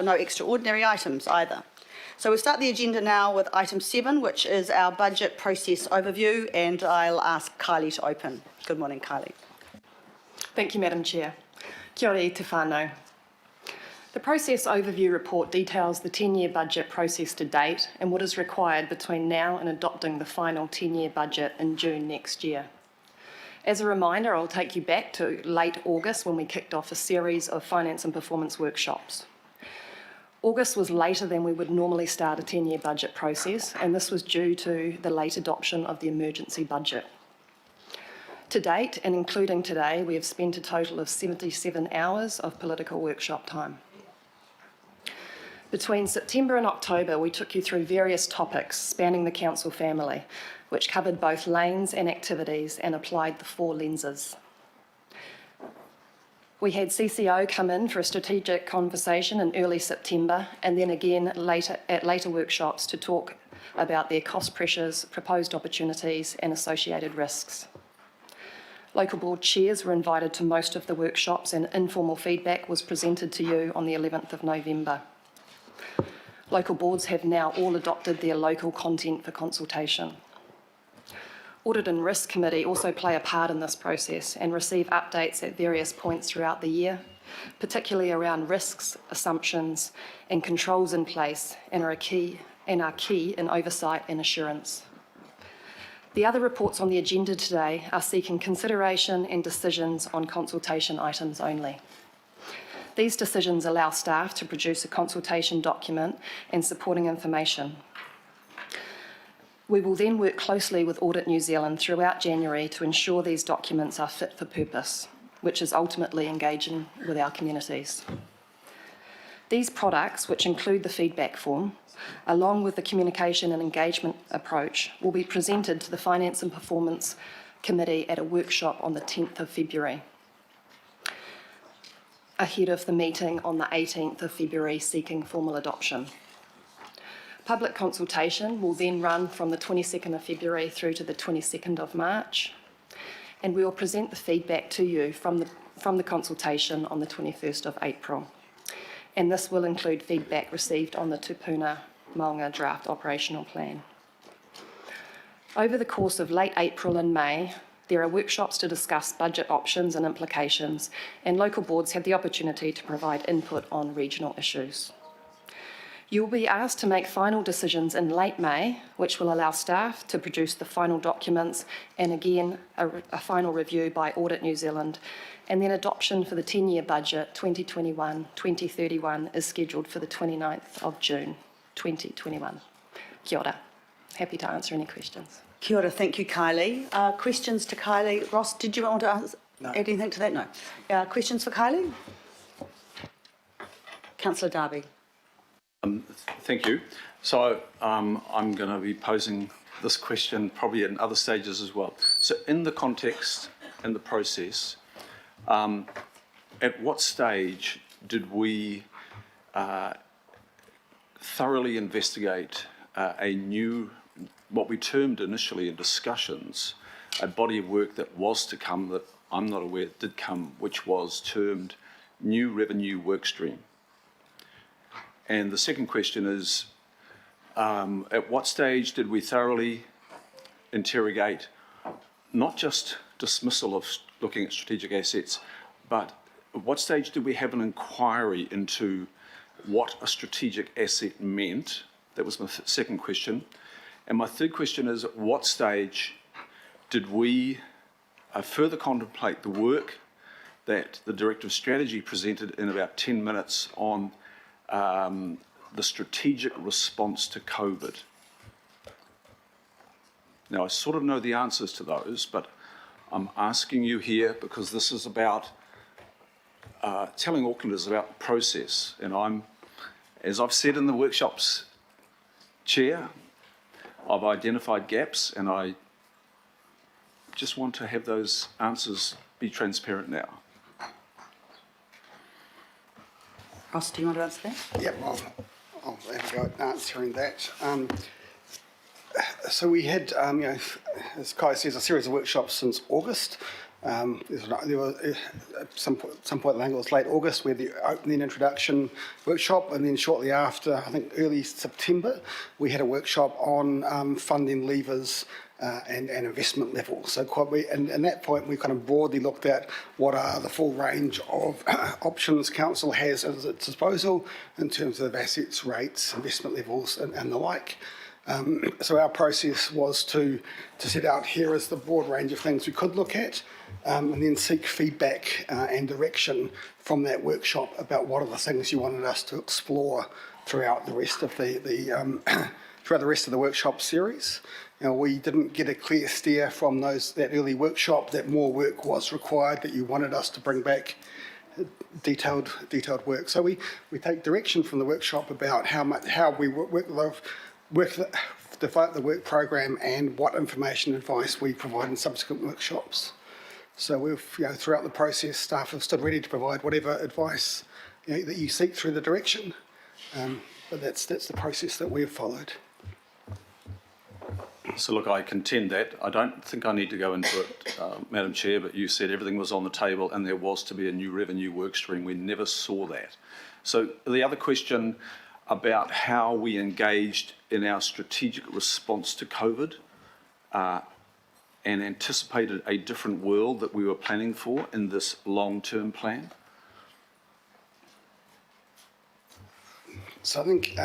No extraordinary items either. So we'll start the agenda now with item 7, which is our budget process overview, and I'll ask Kylie to open. Good morning, Kylie. Thank you, Madam Chair. Kia ora i te whānau. The process overview report details the 10-year budget process to date and what is required between now and adopting the final 10-year budget in June next year. As a reminder, I'll take you back to late August when we kicked off a series of finance and performance workshops. August was later than we would normally start a 10-year budget process, and this was due to the late adoption of the emergency budget. To date, and including today, we have spent a total of 77 hours of political workshop time. Between September and October, we took you through various topics spanning the council family, which covered both lanes and activities and applied the 4 lenses. We had CCO come in for a strategic conversation in early September, and then again at later workshops to talk about their cost pressures, proposed opportunities and associated risks. Local board chairs were invited to most of the workshops, and informal feedback was presented to you on the 11th of November. Local boards have now all adopted their local content for consultation. Audit and Risk Committee also play a part in this process and receive updates at various points throughout the year, particularly around risks, assumptions and controls in place, and are key in oversight and assurance. The other reports on the agenda today are seeking consideration and decisions on consultation items only. These decisions allow staff to produce a consultation document and supporting information. We will then work closely with Audit New Zealand throughout January to ensure these documents are fit for purpose, which is ultimately engaging with our communities. These products, which include the feedback form, along with the communication and engagement approach, will be presented to the Finance and Performance Committee at a workshop on the 10th of February, ahead of the meeting on the 18th of February seeking formal adoption. Public consultation will then run from the 22nd of February through to the 22nd of March, and we will present the feedback to you from the consultation on the 21st of April. And this will include feedback received on the Tupuna Maunga Draft Operational Plan. Over the course of late April and May, there are workshops to discuss budget options and implications, and local boards have the opportunity to provide input on regional issues. You will be asked to make final decisions in late May, which will allow staff to produce the final documents, and again, a final review by Audit New Zealand, and then adoption for the 10-year budget 2021-2031 is scheduled for the 29th of June 2021. Kia ora. Happy to answer any questions. Kia ora, thank you, Kylie. Questions to Kylie? Ross, did you want to add anything to that? No. Questions for Kylie? Councillor Darby. Thank you. So I'm going to be posing this question probably in other stages as well. So in the context and the process, at what stage did we thoroughly investigate a new, what we termed initially in discussions, a body of work that was to come that I'm not aware did come, which was termed New Revenue Workstream? And the second question is, at what stage did we thoroughly interrogate not just dismissal of looking at strategic assets, but at what stage did we have an inquiry into what a strategic asset meant? That was my second question. And my third question is, at what stage did we further contemplate the work that the Director of Strategy presented in about 10 minutes on the strategic response to COVID? Now, I sort of know the answers to those, but I'm asking you here because this is about, telling Auckland is about the process. And as I've said in the workshops, Chair, I've identified gaps, and I just want to have those answers be transparent now. Ross, do you want to answer that? Yep, I'll have a go at answering that. So we had, as Kai says, a series of workshops since August. There was some point, I think it was late August, where the opening introduction workshop, and then shortly after, I think early September, we had a workshop on funding levers and investment levels. So and at that point, we kind of broadly looked at what are the full range of options council has at its disposal in terms of assets, rates, investment levels, and the like. So our process was to set out here is the broad range of things we could look at, and then seek feedback and direction from that workshop about what are the things you wanted us to explore throughout the rest of the workshop series. You know, we didn't get a clear steer from that early workshop that more work was required, that you wanted us to bring back detailed work. So we take direction from the workshop about how we develop the work program and what information and advice we provide in subsequent workshops. So we've, throughout the process, staff have stood ready to provide whatever advice that you seek through the direction. But that's the process that we've followed. So look, I contend that. I don't think I need to go into it, Madam Chair, but you said everything was on the table and there was to be a new revenue work stream. We never saw that. So the other question about how we engaged in our strategic response to COVID and anticipated a different world that we were planning for in this long-term plan. So I think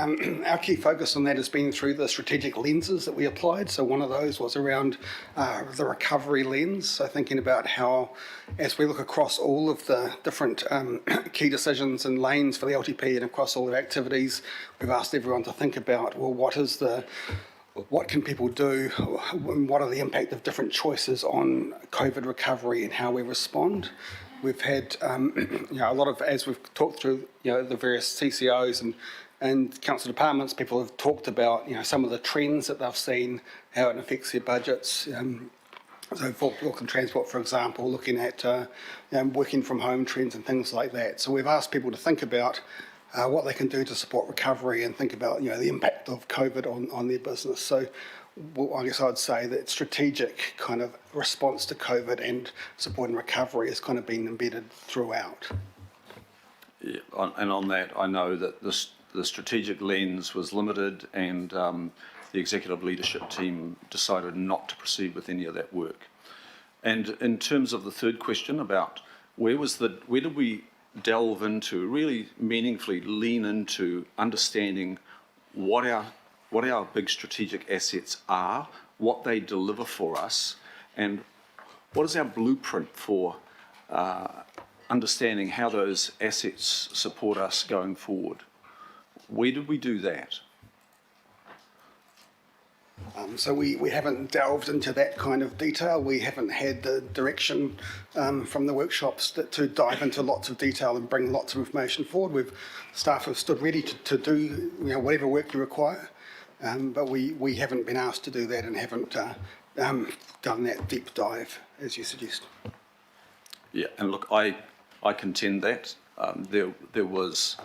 our key focus on that has been through the strategic lenses that we applied. So one of those was around the recovery lens. So thinking about how, as we look across all of the different key decisions and lanes for the LTP and across all their activities, we've asked everyone to think about, well, what can people do, and what are the impact of different choices on COVID recovery and how we respond. We've had a lot of, as we've talked through the various CCOs and council departments, people have talked about some of the trends that they've seen, how it affects their budgets. So for Auckland Transport, for example, looking at working from home trends and things like that. So we've asked people to think about what they can do to support recovery and think about the impact of COVID on their business. So I guess I'd say that strategic kind of response to COVID and supporting recovery has kind of been embedded throughout. Yeah, and on that, I know that the strategic lens was limited, and the executive leadership team decided not to proceed with any of that work. And in terms of the third question about where did we delve into, really meaningfully lean into understanding what our big strategic assets are, what they deliver for us, and what is our blueprint for understanding how those assets support us going forward. Where did we do that? So we haven't delved into that kind of detail. We haven't had the direction from the workshops to dive into lots of detail and bring lots of information forward. Staff have stood ready to do whatever work you require, but we haven't been asked to do that and haven't done that deep dive as you suggest. Yeah, and look, I contend that there was,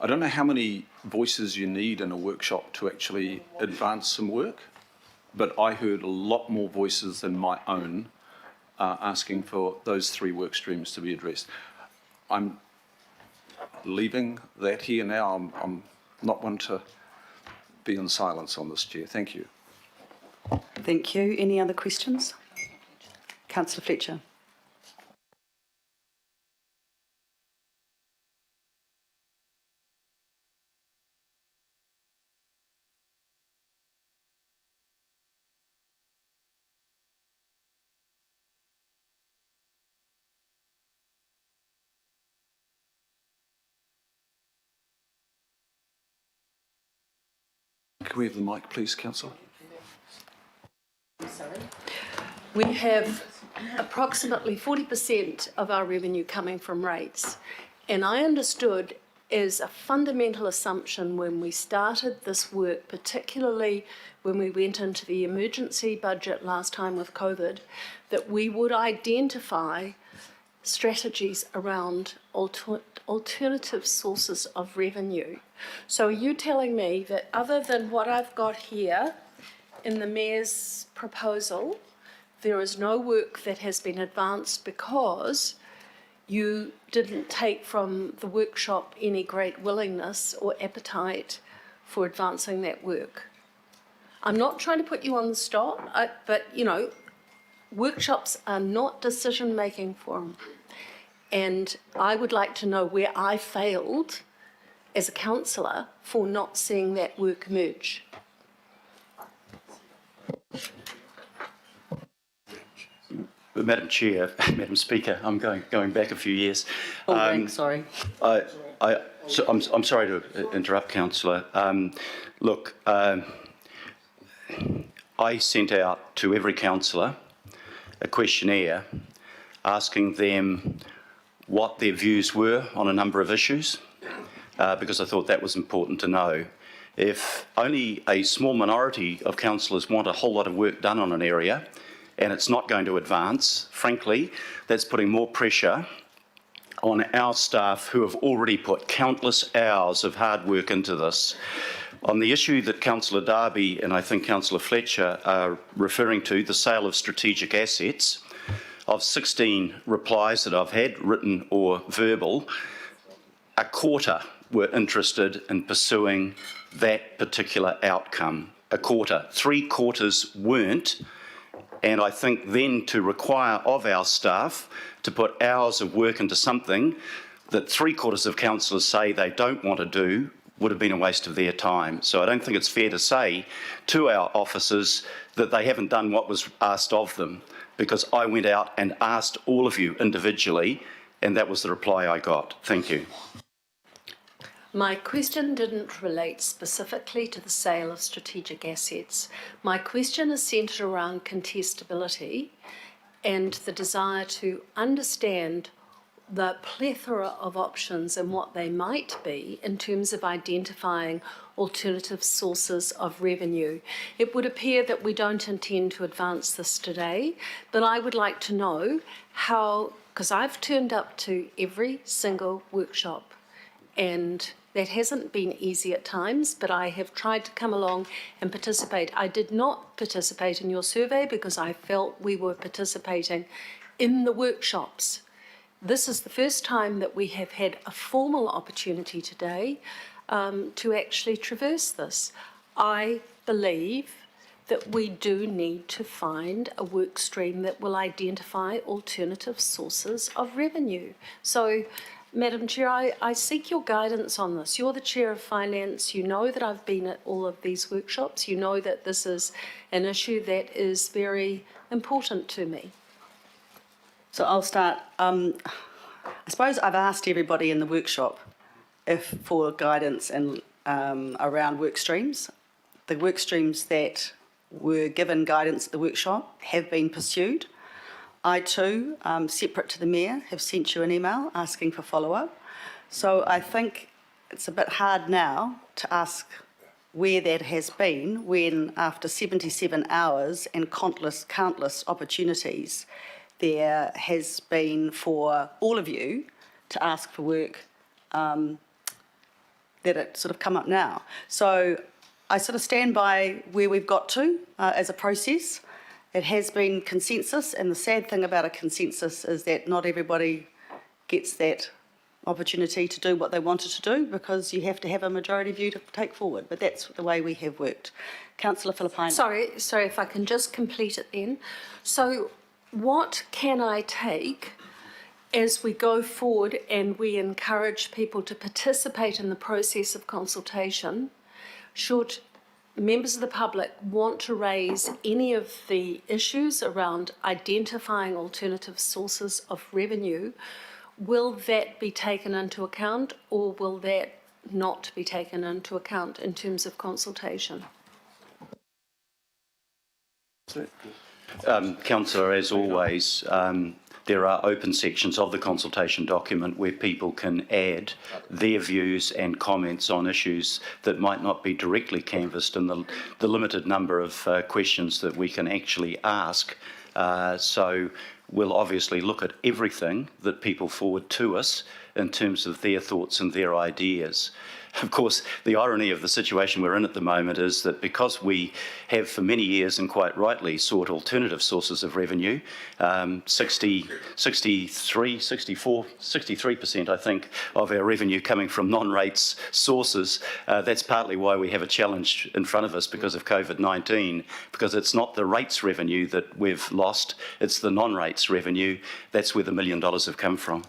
I don't know how many voices you need in a workshop to actually advance some work, but I heard a lot more voices than my own asking for those 3 work streams to be addressed. I'm leaving that here now. I'm not one to be in silence on this, Chair. Thank you. Thank you. Any other questions? Councillor Fletcher. Can we have the mic, please, Councillor? We have approximately 40% of our revenue coming from rates. And I understood as a fundamental assumption when we started this work, particularly when we went into the emergency budget last time with COVID, that we would identify strategies around alternative sources of revenue. So are you telling me that other than what I've got here in the Mayor's proposal, there is no work that has been advanced because you didn't take from the workshop any great willingness or appetite for advancing that work. I'm not trying to put you on the spot, but, you know, workshops are not decision-making forum. And I would like to know where I failed as a councillor for not seeing that work emerge. Madam Chair, Madam Speaker, I'm going back a few years. Oh, thanks, sorry. I'm sorry to interrupt, Councillor. Look, I sent out to every councillor a questionnaire asking them what their views were on a number of issues, because I thought that was important to know. If only a small minority of councillors want a whole lot of work done on an area and it's not going to advance, frankly, that's putting more pressure on our staff who have already put countless hours of hard work into this. On the issue that Councillor Darby and I think Councillor Fletcher are referring to, the sale of strategic assets, of 16 replies that I've had, written or verbal, a quarter were interested in pursuing that particular outcome. A quarter. 3/4 weren't. And I think then to require of our staff to put hours of work into something that 3/4 of councillors say they don't want to do would have been a waste of their time. So I don't think it's fair to say to our officers that they haven't done what was asked of them, because I went out and asked all of you individually, and that was the reply I got. Thank you. My question didn't relate specifically to the sale of strategic assets. My question is centred around contestability and the desire to understand the plethora of options and what they might be in terms of identifying alternative sources of revenue. It would appear that we don't intend to advance this today, but I would like to know how, because I've turned up to every single workshop, and that hasn't been easy at times, but I have tried to come along and participate. I did not participate in your survey because I felt we were participating in the workshops. This is the first time that we have had a formal opportunity today to actually traverse this. I believe that we do need to find a work stream that will identify alternative sources of revenue. So, Madam Chair, I seek your guidance on this. You're the Chair of Finance. You know that I've been at all of these workshops. You know that this is an issue that is very important to me. So I'll start. I suppose I've asked everybody in the workshop for guidance and around work streams. The work streams that were given guidance at the workshop have been pursued. I too, separate to the Mayor, have sent you an email asking for follow-up. So I think it's a bit hard now to ask where that has been when after 77 hours and countless opportunities, there has been for all of you to ask for work that it sort of come up now. So I sort of stand by where we've got to as a process. It has been consensus, and the sad thing about a consensus is that not everybody gets that opportunity to do what they wanted to do, because you have to have a majority view to take forward, but that's the way we have worked. Councillor Filipainen. Sorry, if I can just complete it then. So what can I take as we go forward and we encourage people to participate in the process of consultation? Should members of the public want to raise any of the issues around identifying alternative sources of revenue, will that be taken into account, or will that not be taken into account in terms of consultation? Councillor, as always, there are open sections of the consultation document where people can add their views and comments on issues that might not be directly canvassed in the limited number of questions that we can actually ask. So we'll obviously look at everything that people forward to us in terms of their thoughts and their ideas. of course, the irony of the situation we're in at the moment is that because we have for many years, and quite rightly, sought alternative sources of revenue, 63%, I think, of our revenue coming from non-rates sources, that's partly why we have a challenge in front of us because of COVID-19, because it's not the rates revenue that we've lost, it's the non-rates revenue. That's where the $1 million have come from.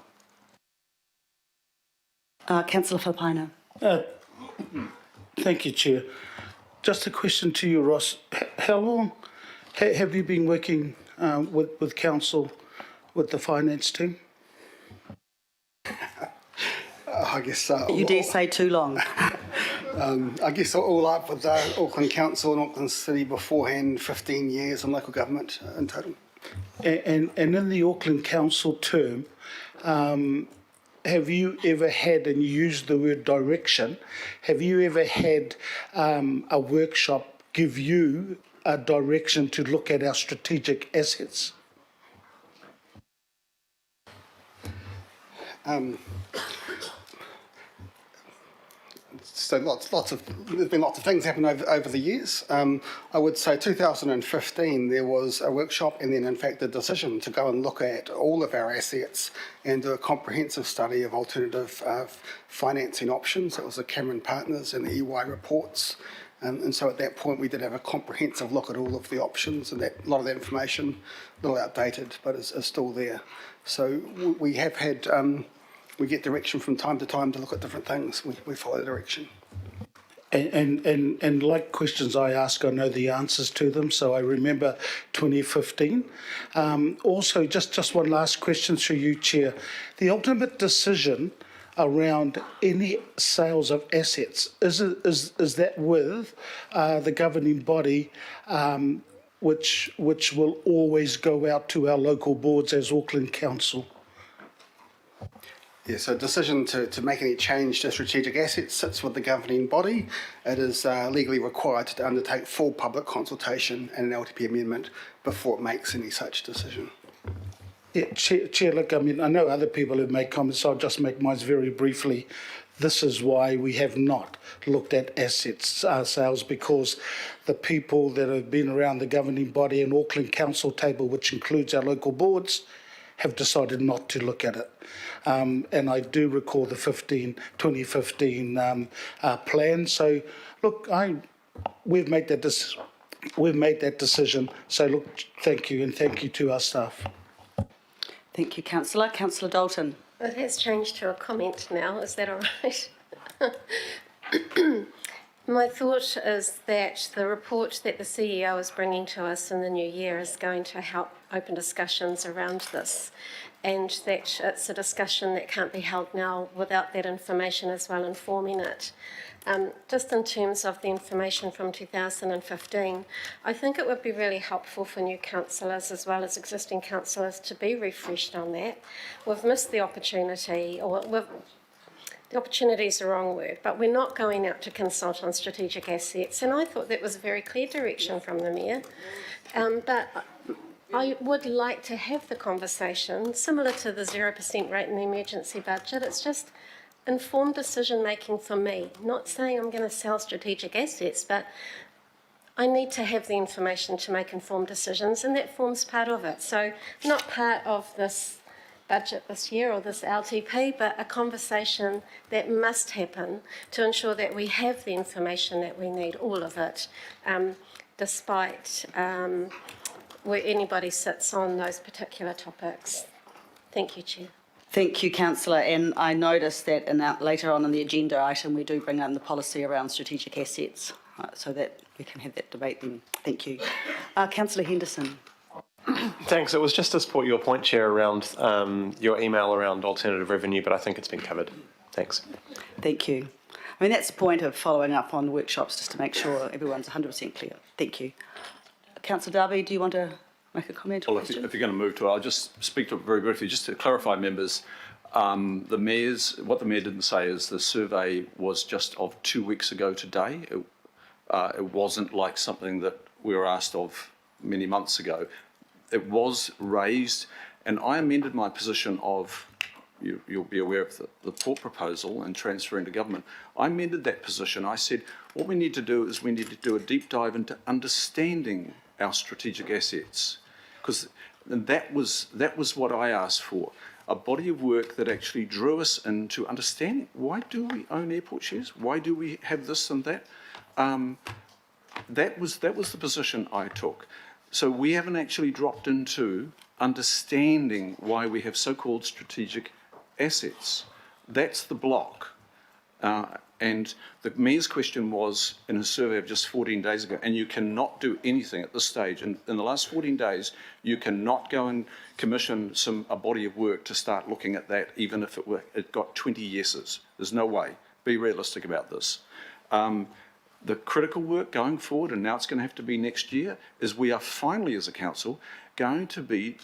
Councillor Filipino. Thank you, Chair. Just a question to you, Ross. How long have you been working with Council, with the finance team? I guess... You dare say too long. I guess all up with Auckland Council and Auckland City beforehand, 15 years in local government in total. And in the Auckland Council term, have you ever had, and you used the word direction, have you ever had a workshop give you a direction to look at our strategic assets? So there's been lots of things happen over the years. I would say 2015 there was a workshop and then in fact a decision to go and look at all of our assets and do a comprehensive study of alternative financing options. It was the Cameron Partners and the EY reports. And so at that point we did have a comprehensive look at all of the options, and that a lot of that information, a little outdated, but is still there. So we have had... we get direction from time to time to look at different things. We follow direction. And like questions I ask, I know the answers to them. So I remember 2015. Also, just one last question through you, Chair. The ultimate decision around any sales of assets, is that with the governing body, which will always go out to our local boards as Auckland Council? Yeah, so decision to make any change to strategic assets sits with the governing body. It is legally required to undertake full public consultation and an LTP amendment before it makes any such decision. Yeah, Chair, look, I mean, I know other people have made comments, so I'll just make mine very briefly. This is why we have not looked at assets sales, because the people that have been around the governing body and Auckland Council table, which includes our local boards, have decided not to look at it. And I do recall the 2015 plan. So, look, we've made that decision. So, look, thank you, and thank you to our staff. Thank you, Councillor. Councillor Dalton. It has changed to a comment now. Is that all right? My thought is that the report that the CEO is bringing to us in the new year is going to help open discussions around this, and that it's a discussion that can't be held now without that information as well informing it. Just in terms of the information from 2015, I think it would be really helpful for new councillors as well as existing councillors to be refreshed on that. We've missed the opportunity, the opportunity is the wrong word, but we're not going out to consult on strategic assets, and I thought that was a very clear direction from the Mayor. But I would like to have the conversation, similar to the 0% rate in the emergency budget. It's just informed decision making for me, not saying I'm going to sell strategic assets, but I need to have the information to make informed decisions, and that forms part of it. So not part of this budget this year or this LTP, but a conversation that must happen to ensure that we have the information that we need, all of it, despite where anybody sits on those particular topics. Thank you, Chair. Thank you, Councillor. And I noticed that later on in the agenda item, we do bring in the policy around strategic assets, so that we can have that debate then. Thank you. Councillor Henderson. Thanks. It was just to support your point, Chair, around your email around alternative revenue, but I think it's been covered. Thanks. Thank you. I mean, that's the point of following up on workshops, just to make sure everyone's 100% clear. Thank you. Councillor Darby, do you want to make a comment? Well, if you're going to move to it, I'll just speak to it very briefly, just to clarify, members. What the Mayor didn't say is the survey was just of 2 weeks ago today. It wasn't like something that we were asked of many months ago. It was raised, and I amended my position of you'll be aware of the port proposal and transferring to government, I amended that position. I said, what we need to do is we need to do a deep dive into understanding our strategic assets, because that was what I asked for, a body of work that actually drew us into understanding, why do we own airport shares? Why do we have this and that? That was the position I took. So we haven't actually dropped into understanding why we have so-called strategic assets. That's the block. And the Mayor's question was in a survey of just 14 days ago, and you cannot do anything at this stage. In the last 14 days, you cannot go and commission a body of work to start looking at that, even if it got 20 yeses. There's no way. Be realistic about this. The critical work going forward, and now it's going to have to be next year, is we are finally, as a council, going to be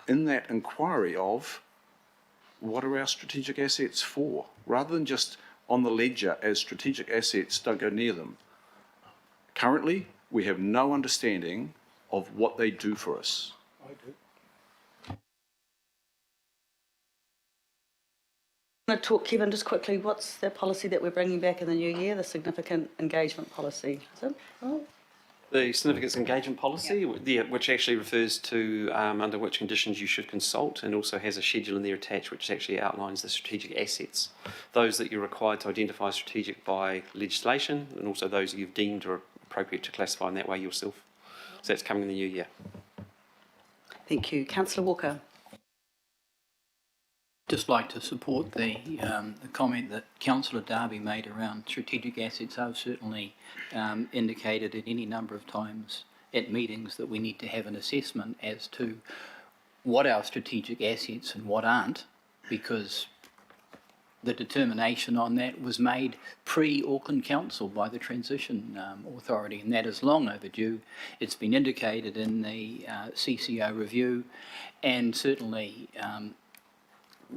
in that inquiry of what are our strategic assets for, rather than just on the ledger as strategic assets, don't go near them. Currently, we have no understanding of what they do for us. I do. I'm going to talk, Kevin, just quickly, what's the policy that we're bringing back in the new year, the significant engagement policy? Is it? Oh. The significance engagement policy, which actually refers to under which conditions you should consult, and also has a schedule in there attached which actually outlines the strategic assets, those that you're required to identify strategic by legislation, and also those that you've deemed are appropriate to classify in that way yourself. So that's coming in the new year. Thank you. Councillor Walker. Just like to support the comment that Councillor Darby made around strategic assets. I've certainly indicated at any number of times at meetings that we need to have an assessment as to what our strategic assets and what aren't, because the determination on that was made pre-Auckland Council by the Transition Authority, and that is long overdue. It's been indicated in the CCO review, and certainly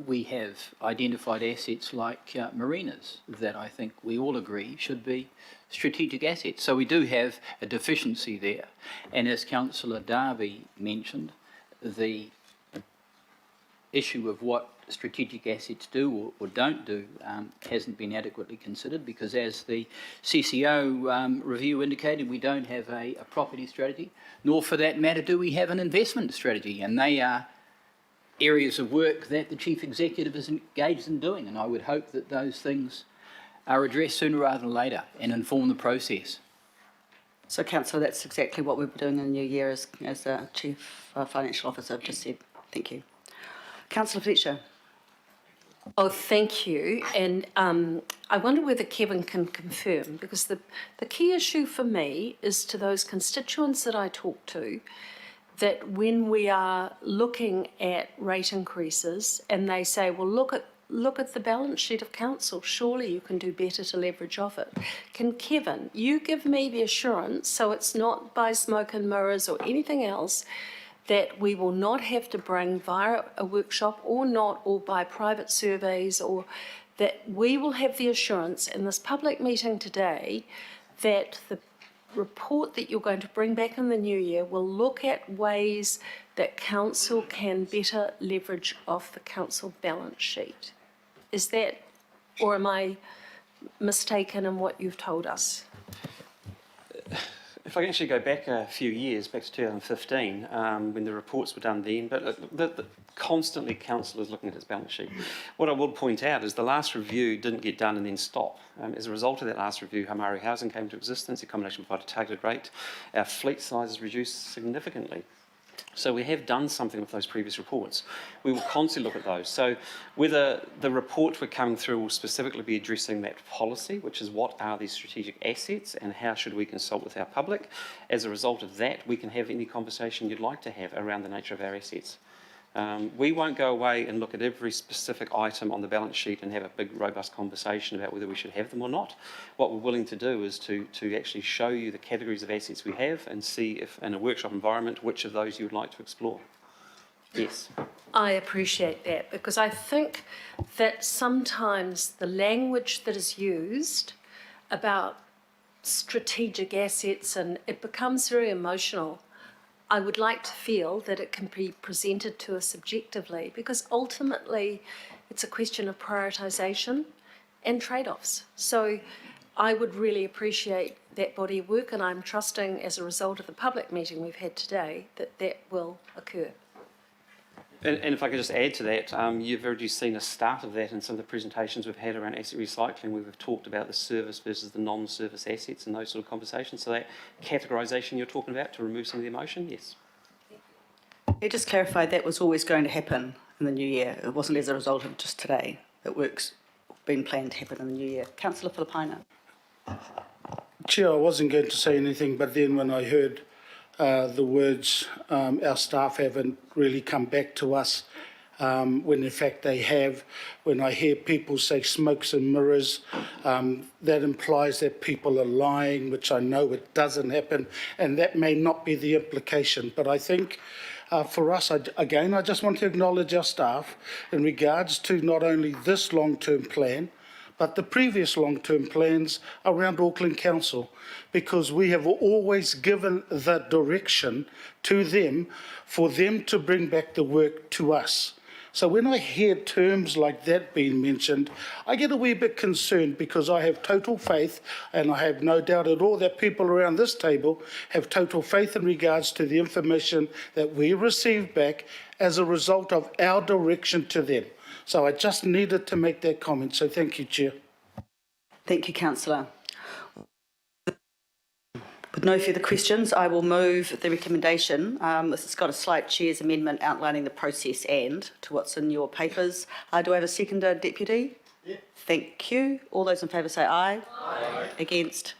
we have identified assets like marinas that I think we all agree should be strategic assets. So we do have a deficiency there. And as Councillor Darby mentioned, the issue of what strategic assets do or don't do hasn't been adequately considered, because as the CCO review indicated, we don't have a property strategy, nor for that matter do we have an investment strategy, and they are areas of work that the Chief Executive is engaged in doing, and I would hope that those things are addressed sooner rather than later and inform the process. So, Councillor, that's exactly what we'll be doing in the new year, as the Chief Financial Officer have just said. Thank you. Councillor Fletcher. Oh, thank you. And I wonder whether Kevin can confirm, because the key issue for me is to those constituents that I talk to, that when we are looking at rate increases and they say, well, look at the balance sheet of council, surely you can do better to leverage off it. Can Kevin, you give me the assurance, so it's not by smoke and mirrors or anything else, that we will not have to bring via a workshop or by private surveys, or that we will have the assurance in this public meeting today that the report that you're going to bring back in the new year will look at ways that council can better leverage off the council balance sheet. Is that, or am I mistaken in what you've told us? If I can actually go back a few years, back to 2015, when the reports were done then, but constantly council is looking at its balance sheet. What I will point out is the last review didn't get done and then stop. As a result of that last review, Hamari Housing came into existence, accommodation provided a targeted rate, our fleet size has reduced significantly. So we have done something with those previous reports. We will constantly look at those. So whether the report we're coming through will specifically be addressing that policy, which is what are these strategic assets and how should we consult with our public, as a result of that we can have any conversation you'd like to have around the nature of our assets. We won't go away and look at every specific item on the balance sheet and have a big robust conversation about whether we should have them or not. What we're willing to do is to actually show you the categories of assets we have and see if in a workshop environment which of those you would like to explore. Yes. I appreciate that, because I think that sometimes the language that is used about strategic assets, and it becomes very emotional. I would like to feel that it can be presented to us objectively, because ultimately It's a question of prioritisation and trade-offs. So I would really appreciate that body of work, and I'm trusting as a result of the public meeting we've had today that that will occur. And if I could just add to that, you've already seen a start of that in some of the presentations we've had around asset recycling, where we've talked about the service versus the non-service assets and those sort of conversations. So that categorisation you're talking about to remove some of the emotion, yes. You just clarified that was always going to happen in the new year. It wasn't as a result of just today. That work's been planned to happen in the new year. Councillor Filipaina. Chair, I wasn't going to say anything, but then when I heard the words, our staff haven't really come back to us, when in fact they have. When I hear people say smokes and mirrors, that implies that people are lying, which I know it doesn't happen, and that may not be the implication. But I think for us, I just want to acknowledge our staff in regards to not only this long-term plan, but the previous long-term plans around Auckland Council, because we have always given the direction to them for them to bring back the work to us. So when I hear terms like that being mentioned, I get a wee bit concerned, because I have total faith, and I have no doubt at all that people around this table have total faith in regards to the information that we receive back as a result of our direction to them. So I just needed to make that comment. So thank you, Chair. Thank you, Councillor. With no further questions, I will move the recommendation. This has got a slight Chair's amendment outlining the process and to what's in your papers. Do I have a seconder, Deputy? Yeah. Thank you. All those in favour say aye. Aye. Against?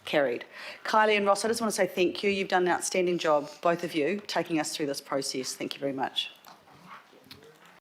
Carried. Kylie and Ross, I just want to say thank you. You've done an outstanding job, both of you, taking us through this process. Thank you very much.